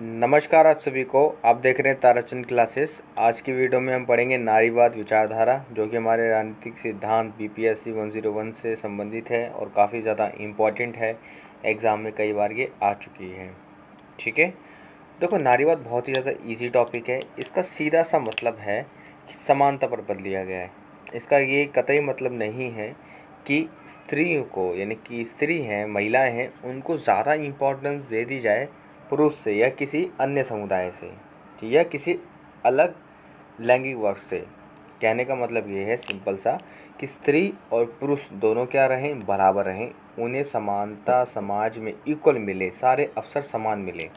नमस्कार आप सभी को। आप देख रहे हैं ताराचंद क्लासेस। आज की वीडियो में हम पढ़ेंगे नारीवाद विचारधारा, जो कि हमारे राजनीतिक सिद्धांत बीपीएससी 101 से संबंधित है और काफ़ी ज़्यादा इम्पॉर्टेंट है। एग्ज़ाम में कई बार ये आ चुकी है। ठीक है, देखो नारीवाद बहुत ही ज़्यादा इजी टॉपिक है। इसका सीधा सा मतलब है कि समानता पर बदल दिया गया है। इसका ये कतई मतलब नहीं है कि स्त्रियों को, यानी कि स्त्री हैं, महिलाएं हैं, उनको ज़्यादा इम्पोर्टेंस दे दी जाए पुरुष से या किसी अन्य समुदाय से, ठीक है, किसी अलग लैंगिक वर्ग से। कहने का मतलब ये है सिंपल सा कि स्त्री और पुरुष दोनों क्या रहें, बराबर रहें, उन्हें समानता समाज में इक्वल मिले, सारे अवसर समान मिले,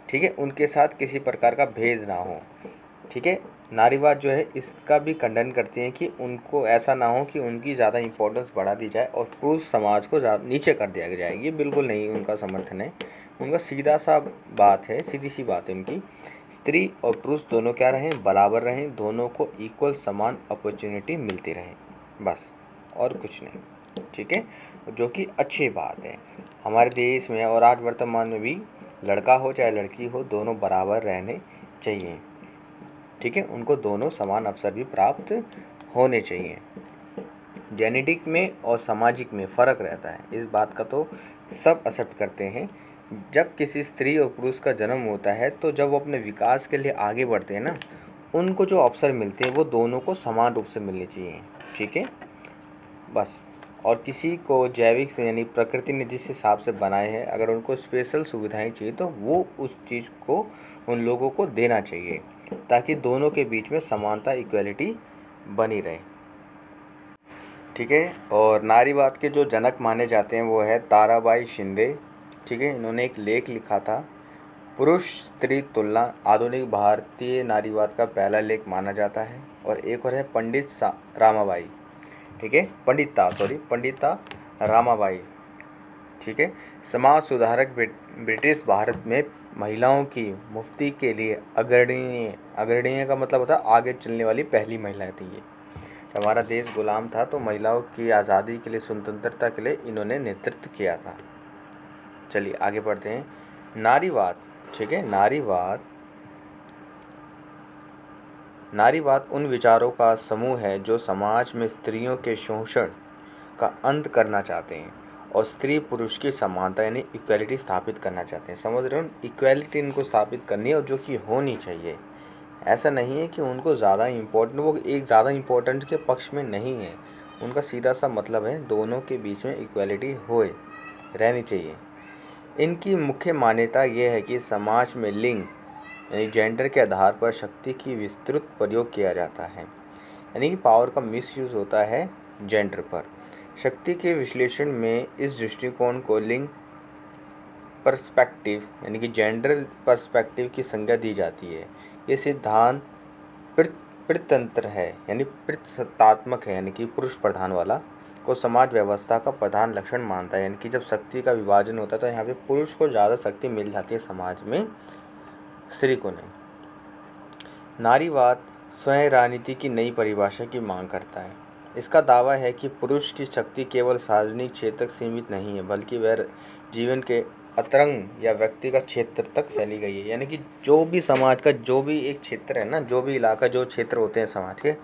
ठीक है, उनके साथ किसी प्रकार का भेद ना हो। ठीक है, नारीवाद जो है इसका भी खंडन करती हैं कि उनको ऐसा ना हो कि उनकी ज़्यादा इम्पोर्टेंस बढ़ा दी जाए और पुरुष समाज को ज़्यादा नीचे कर दिया जाए। ये बिल्कुल नहीं उनका समर्थन है। उनका सीधा सा बात है, सीधी सी बात है उनकी, स्त्री और पुरुष दोनों क्या रहें, बराबर रहें, दोनों को इक्वल समान अपॉर्चुनिटी मिलती रहे, बस, और कुछ नहीं। ठीक है, जो कि अच्छी बात है हमारे देश में। और आज वर्तमान में भी लड़का हो चाहे लड़की हो, दोनों बराबर रहने चाहिए। ठीक है, उनको दोनों समान अवसर भी प्राप्त होने चाहिए। जेनेटिक में और सामाजिक में फ़र्क रहता है, इस बात का तो सब एक्सेप्ट करते हैं। जब किसी स्त्री और पुरुष का जन्म होता है तो जब वो अपने विकास के लिए आगे बढ़ते हैं ना, उनको जो अवसर मिलते हैं वो दोनों को समान रूप से मिलने चाहिए। ठीक है, बस। और किसी को जैविक से, यानी प्रकृति ने जिस हिसाब से बनाए हैं, अगर उनको स्पेशल सुविधाएं चाहिए तो वो उस चीज़ को उन लोगों को देना चाहिए, ताकि दोनों के बीच में समानता, इक्वलिटी बनी रहे। ठीक है, और नारीवाद के जो जनक माने जाते हैं वो है ताराबाई शिंदे। ठीक है, इन्होंने एक लेख लिखा था, पुरुष स्त्री तुलना, आधुनिक भारतीय नारीवाद का पहला लेख माना जाता है। और एक और है पंडित रामाबाई। ठीक है, पंडिता रामाबाई। ठीक है, समाज सुधारक, ब्रिटिश भारत में महिलाओं की मुक्ति के लिए अग्रणीय का मतलब होता है आगे चलने वाली पहली महिला थी ये। हमारा देश गुलाम था तो महिलाओं की आज़ादी के लिए, स्वतंत्रता के लिए इन्होंने नेतृत्व किया था। चलिए आगे बढ़ते हैं। नारीवाद, ठीक है, नारीवाद उन विचारों का समूह है जो समाज में स्त्रियों के शोषण का अंत करना चाहते हैं और स्त्री पुरुष की समानता यानी इक्वलिटी स्थापित करना चाहते हैं। समझ रहे हो, इक्वलिटी इनको स्थापित करनी है, और जो कि होनी चाहिए। ऐसा नहीं है कि उनको ज़्यादा इम्पोर्टेंट, वो एक ज़्यादा इम्पोर्टेंट के पक्ष में नहीं है। उनका सीधा सा मतलब है दोनों के बीच में इक्वलिटी होए, रहनी चाहिए। इनकी मुख्य मान्यता ये है कि समाज में लिंग यानी जेंडर के आधार पर शक्ति की विस्तृत प्रयोग किया जाता है, यानी कि पावर का मिसयूज़ होता है जेंडर पर। शक्ति के विश्लेषण में इस दृष्टिकोण को लिंग पर्सपेक्टिव यानी कि जेंडर पर्सपेक्टिव की संज्ञा दी जाती है। ये सिद्धांत पितृतंत्र है, यानी पितृसत्तात्मक है, यानी कि पुरुष प्रधान वाला को समाज व्यवस्था का प्रधान लक्षण मानता है। यानी कि जब शक्ति का विभाजन होता है तो यहाँ पे पुरुष को ज़्यादा शक्ति मिल जाती है समाज में, स्त्री को नहीं। नारीवाद स्वयं राजनीति की नई परिभाषा की मांग करता है। इसका दावा है कि पुरुष की शक्ति केवल सार्वजनिक क्षेत्र तक सीमित नहीं है, बल्कि वह जीवन के अंतरंग या व्यक्तिगत क्षेत्र तक फैली गई है। यानी कि जो भी समाज का जो भी एक क्षेत्र है ना, जो भी इलाका, जो क्षेत्र होते हैं समाज के,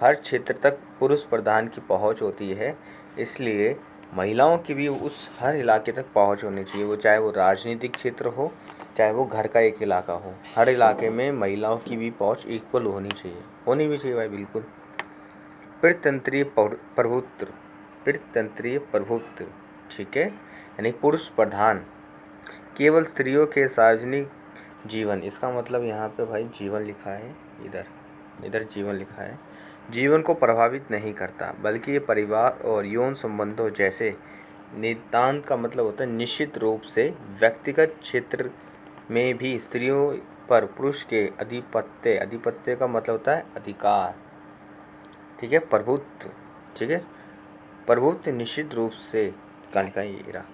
हर क्षेत्र तक पुरुष प्रधान की पहुंच होती है। इसलिए महिलाओं की भी उस हर इलाके तक पहुंच होनी चाहिए, वो चाहे वो राजनीतिक क्षेत्र हो, चाहे वो घर का एक इलाका हो, हर इलाके में महिलाओं की भी पहुंच इक्वल होनी चाहिए, होनी भी चाहिए भाई, बिल्कुल। पितृतंत्रीय प्रभुत्व, ठीक है, यानी पुरुष प्रधान, केवल स्त्रियों के सार्वजनिक जीवन, इसका मतलब यहाँ पे भाई जीवन लिखा है, इधर जीवन लिखा है, जीवन को प्रभावित नहीं करता, बल्कि ये परिवार और यौन संबंधों जैसे नितांत का मतलब होता है निश्चित रूप से व्यक्तिगत क्षेत्र में भी स्त्रियों पर पुरुष के आधिपत्य का मतलब होता है अधिकार। ठीक है, प्रभुत्व, ठीक है, प्रभुत्व निश्चित रूप से का ये रहा।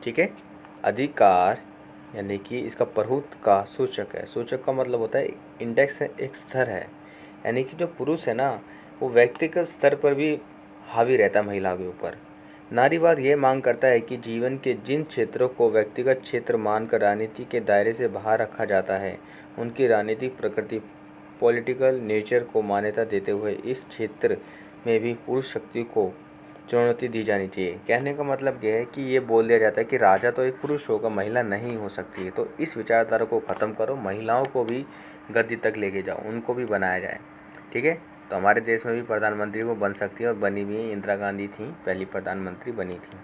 ठीक है, अधिकार यानी कि इसका प्रभुत्व का सूचक है। सूचक का मतलब होता है इंडेक्स है, एक स्तर है, यानी कि जो पुरुष है ना, वो व्यक्तिगत स्तर पर भी हावी रहता है महिला के ऊपर। नारीवाद ये मांग करता है कि जीवन के जिन क्षेत्रों को व्यक्तिगत क्षेत्र मानकर राजनीति के दायरे से बाहर रखा जाता है, उनकी राजनीतिक प्रकृति पॉलिटिकल नेचर को मान्यता देते हुए इस क्षेत्र में भी पुरुष शक्ति को चुनौती दी जानी चाहिए। कहने का मतलब यह है कि ये बोल दिया जाता है कि राजा तो एक पुरुष होगा, महिला नहीं हो सकती है। तो इस विचारधारा को ख़त्म करो, महिलाओं को भी गद्दी तक लेके जाओ, उनको भी बनाया जाए। ठीक है, तो हमारे देश में भी प्रधानमंत्री वो बन सकती है और बनी भी है। इंदिरा गांधी थी पहली प्रधानमंत्री बनी थी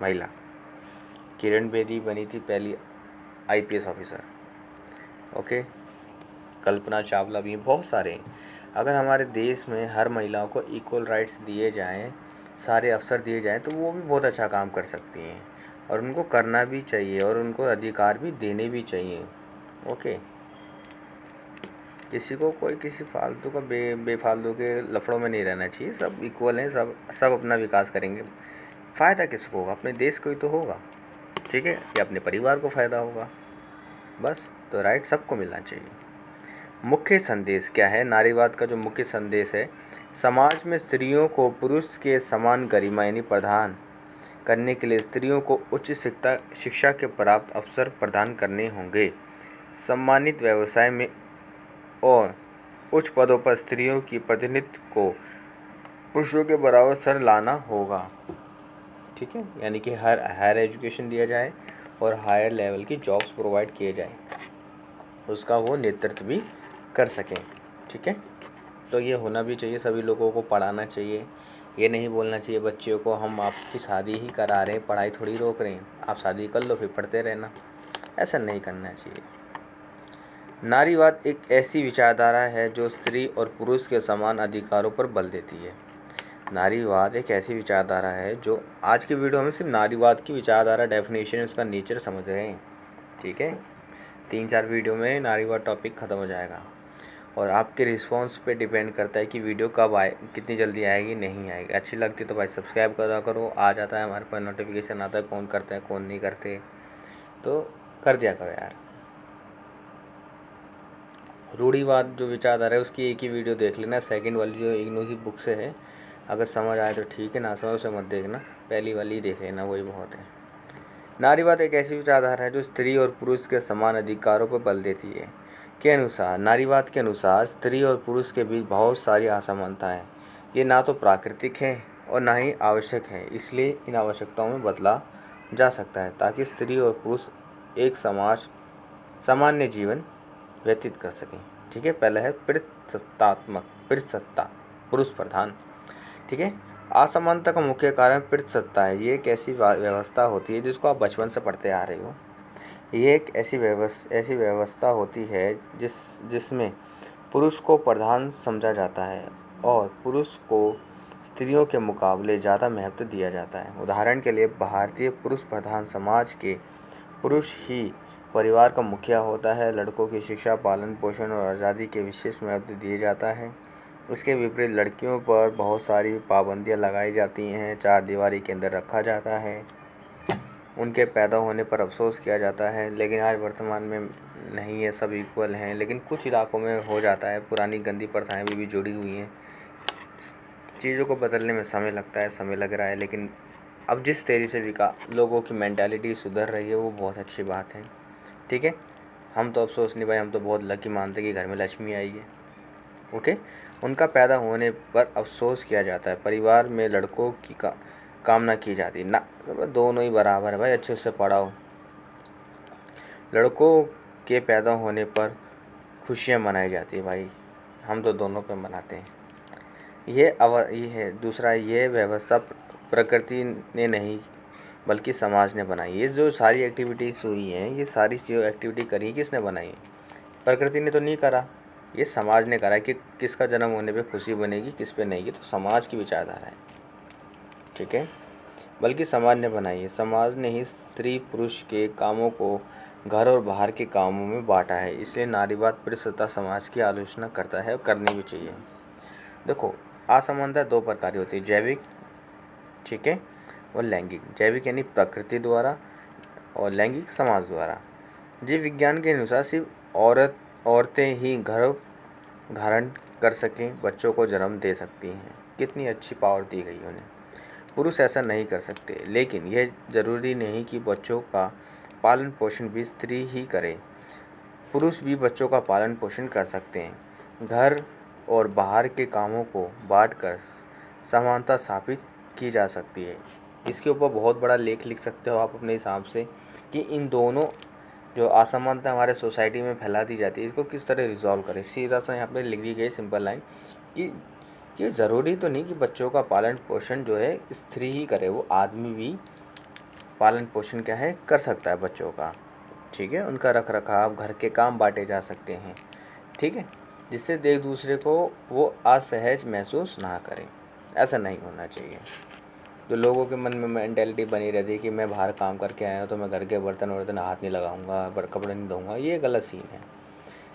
महिला। किरण बेदी बनी थी पहली IPS officer. Okay, Kalpana Chawla भी, बहुत सारे हैं। अगर हमारे देश में हर महिलाओं को इक्वल राइट्स दिए जाएं, सारे अवसर दिए जाएं, तो वो भी बहुत अच्छा काम कर सकती हैं और उनको करना भी चाहिए और उनको अधिकार भी देने भी चाहिए। ओके, किसी को कोई किसी फालतू का बेफालतू के लफड़ों में नहीं रहना चाहिए। सब इक्वल हैं, सब अपना विकास करेंगे। फ़ायदा किसको होगा? अपने देश को ही तो होगा। ठीक है, या अपने परिवार को फ़ायदा होगा। बस, तो राइट सबको मिलना चाहिए। मुख्य संदेश क्या है? नारीवाद का जो मुख्य संदेश है, समाज में स्त्रियों को पुरुष के समान गरिमा यानी प्रदान करने के लिए स्त्रियों को उच्च शिक्षा के प्राप्त अवसर प्रदान करने होंगे। सम्मानित व्यवसाय में और उच्च पदों पर स्त्रियों की प्रतिनिधित्व को पुरुषों के बराबर सर लाना होगा। ठीक है, यानी कि हायर एजुकेशन दिया जाए और हायर लेवल की जॉब्स प्रोवाइड किए जाए, उसका वो नेतृत्व भी कर सकें। ठीक है, तो ये होना भी चाहिए। सभी लोगों को पढ़ाना चाहिए। ये नहीं बोलना चाहिए बच्चियों को हम आपकी शादी ही करा रहे हैं, पढ़ाई थोड़ी रोक रहे हैं, आप शादी कर लो फिर पढ़ते रहना। ऐसा नहीं करना चाहिए। नारीवाद एक ऐसी विचारधारा है जो स्त्री और पुरुष के समान अधिकारों पर बल देती है। नारीवाद एक ऐसी विचारधारा है जो आज की वीडियो में सिर्फ नारीवाद की विचारधारा, डेफिनेशन, उसका नेचर समझ रहे हैं। ठीक है, 3-4 वीडियो में नारीवाद टॉपिक ख़त्म हो जाएगा और आपके रिस्पॉन्स पे डिपेंड करता है कि वीडियो कब आए, कितनी जल्दी आएगी, नहीं आएगी। अच्छी लगती तो भाई सब्सक्राइब करा करो, आ जाता है हमारे पास नोटिफिकेशन आता है कौन करता है कौन नहीं करते, तो कर दिया करो यार। रूढ़िवाद जो विचारधारा है उसकी एक ही वीडियो देख लेना, सेकंड वाली जो इग्नू की बुक से है। अगर समझ आए तो ठीक है, ना समझ उसे मत देखना, पहली वाली ही देख लेना, वही बहुत है। नारीवाद एक ऐसी विचारधारा है जो स्त्री और पुरुष के समान अधिकारों पर बल देती है। के अनुसार, नारीवाद के अनुसार स्त्री और पुरुष के बीच बहुत सारी असमानताएं, ये ना तो प्राकृतिक है और ना ही आवश्यक है। इसलिए इन आवश्यकताओं में बदला जा सकता है ताकि स्त्री और पुरुष एक सामान्य जीवन व्यतीत कर सकें। ठीक है, पहला है पितृसत्ता, पुरुष प्रधान। ठीक है, असमानता का मुख्य कारण पितृसत्ता है। ये एक ऐसी व्यवस्था होती है जिसको आप बचपन से पढ़ते आ रहे हो। ये एक ऐसी व्यवस्था होती है जिसमें पुरुष को प्रधान समझा जाता है और पुरुष को स्त्रियों के मुकाबले ज़्यादा महत्व दिया जाता है। उदाहरण के लिए भारतीय पुरुष प्रधान समाज के पुरुष ही परिवार का मुखिया होता है। लड़कों की शिक्षा, पालन पोषण और आज़ादी के विशेष महत्व दिया जाता है। इसके विपरीत लड़कियों पर बहुत सारी पाबंदियां लगाई जाती हैं, चार दीवारी के अंदर रखा जाता है, उनके पैदा होने पर अफसोस किया जाता है। लेकिन आज वर्तमान में नहीं है, सब इक्वल हैं, लेकिन कुछ इलाकों में हो जाता है। पुरानी गंदी प्रथाएं भी जुड़ी हुई हैं। चीज़ों को बदलने में समय लगता है, समय लग रहा है, लेकिन अब जिस तेजी से लोगों की मेंटालिटी सुधर रही है वो बहुत अच्छी बात है। ठीक है, हम तो अफसोस नहीं भाई, हम तो बहुत लकी मानते कि घर में लक्ष्मी आई है। ओके, उनका पैदा होने पर अफसोस किया जाता है। परिवार में लड़कों की कामना की जाती है ना, दोनों ही बराबर है भाई, अच्छे से पढ़ाओ। लड़कों के पैदा होने पर खुशियाँ मनाई जाती है भाई, हम तो दोनों पे मनाते हैं। ये है दूसरा, ये व्यवस्था प्रकृति ने नहीं बल्कि समाज ने बनाई। ये जो सारी एक्टिविटीज़ हुई हैं, ये सारी जो एक्टिविटी करी किसने बनाई? प्रकृति ने तो नहीं करा, ये समाज ने करा कि किसका जन्म होने पे खुशी बनेगी, किस पे नहीं। ये तो समाज की विचारधारा है। ठीक है, बल्कि समाज ने बनाई है। समाज ने ही स्त्री पुरुष के कामों को घर और बाहर के कामों में बांटा है। इसलिए नारीवाद पितृसत्ता समाज की आलोचना करता है और करनी भी चाहिए। देखो, असमानता दो प्रकार की होती है, जैविक, ठीक है, और लैंगिक। जैविक यानी प्रकृति द्वारा और लैंगिक समाज द्वारा। जीव विज्ञान के अनुसार सिर्फ औरतें ही गर्भ धारण कर सकें, बच्चों को जन्म दे सकती हैं। कितनी अच्छी पावर दी गई उन्हें। पुरुष ऐसा नहीं कर सकते, लेकिन यह ज़रूरी नहीं कि बच्चों का पालन पोषण भी स्त्री ही करे। पुरुष भी बच्चों का पालन पोषण कर सकते हैं। घर और बाहर के कामों को बांटकर समानता स्थापित की जा सकती है। इसके ऊपर बहुत बड़ा लेख लिख सकते हो आप अपने हिसाब से कि इन दोनों जो असमानता हमारे सोसाइटी में फैला दी जाती है, इसको किस तरह रिजॉल्व करें। सीधा सा यहाँ पे लिख दी गई सिंपल लाइन कि ज़रूरी तो नहीं कि बच्चों का पालन पोषण जो है स्त्री ही करे, वो आदमी भी पालन पोषण क्या है कर सकता है बच्चों का। ठीक है, उनका रख रखाव, घर के काम बांटे जा सकते हैं। ठीक है, जिससे एक दूसरे को वो असहज महसूस ना करें। ऐसा नहीं होना चाहिए। जो लोगों के मन में मेंटेलिटी बनी रहती है कि मैं बाहर काम करके आया हूँ तो मैं घर के बर्तन वर्तन हाथ नहीं लगाऊंगा, कपड़े नहीं धोऊंगा, ये गलत सीन है।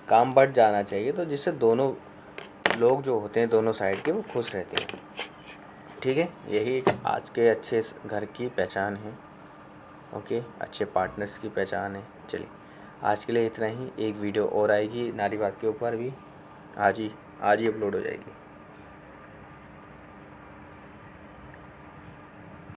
काम बढ़ जाना चाहिए तो जिससे दोनों लोग जो होते हैं दोनों साइड के वो खुश रहते हैं। ठीक है, यही आज के अच्छे घर की पहचान है। ओके, अच्छे पार्टनर्स की पहचान है। चलिए, आज के लिए इतना ही। एक वीडियो और आएगी नारीवाद के ऊपर भी, आज ही अपलोड हो जाएगी।